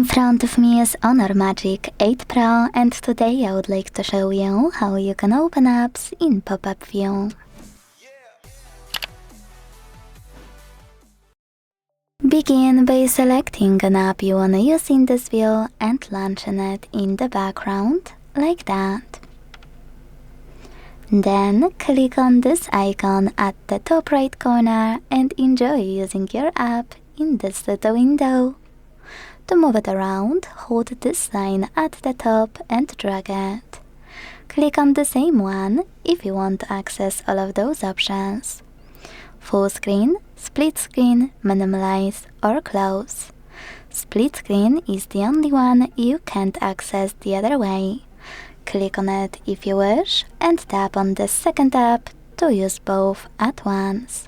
front of me is HONOR Magic8 Pro, and today I would like to show you how you can open apps in pop-up view. Begin by selecting an app you wanna use in this view and launching it in the background, like that. Then click on this icon at the top right corner and enjoy using your app in this little window. To move it around, hold this line at the top and drag it. Click on the same one if you want to access all of those options. Full screen, split screen, minimize or close. Split screen is the only one you can't access the other way. Click on it if you wish and tap on the second tab to use both at once.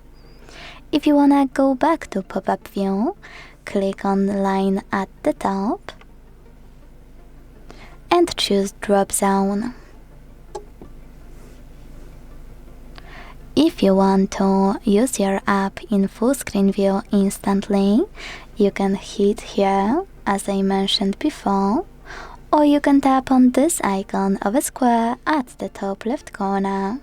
If you wanna go back to pop-up view, click on the line at the top and choose drop zone. If you want to use your app in full screen view instantly, you can hit here, as I mentioned before, or you can tap on this icon of a square at the top left corner.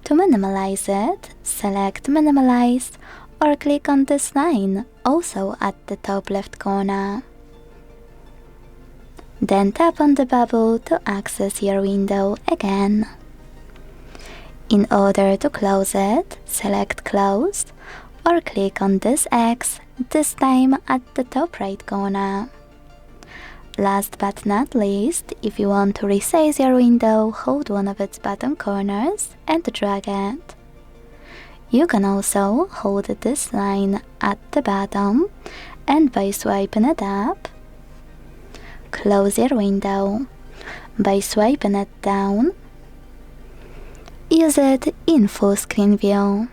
To minimize it, select minimize or click on this line, also at the top left corner. Then tap on the bubble to access your window again. In order to close it, select close or click on this X, this time at the top right corner. Last but not least, if you want to resize your window, hold one of its bottom corners and drag it. You can also hold this line at the bottom and by swiping it up, close your window. By swiping it down, use it in full screen view.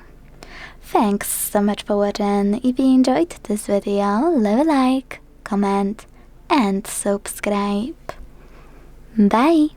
Thanks so much for watching. If you enjoyed this video, leave a like, comment and subscribe. Bye!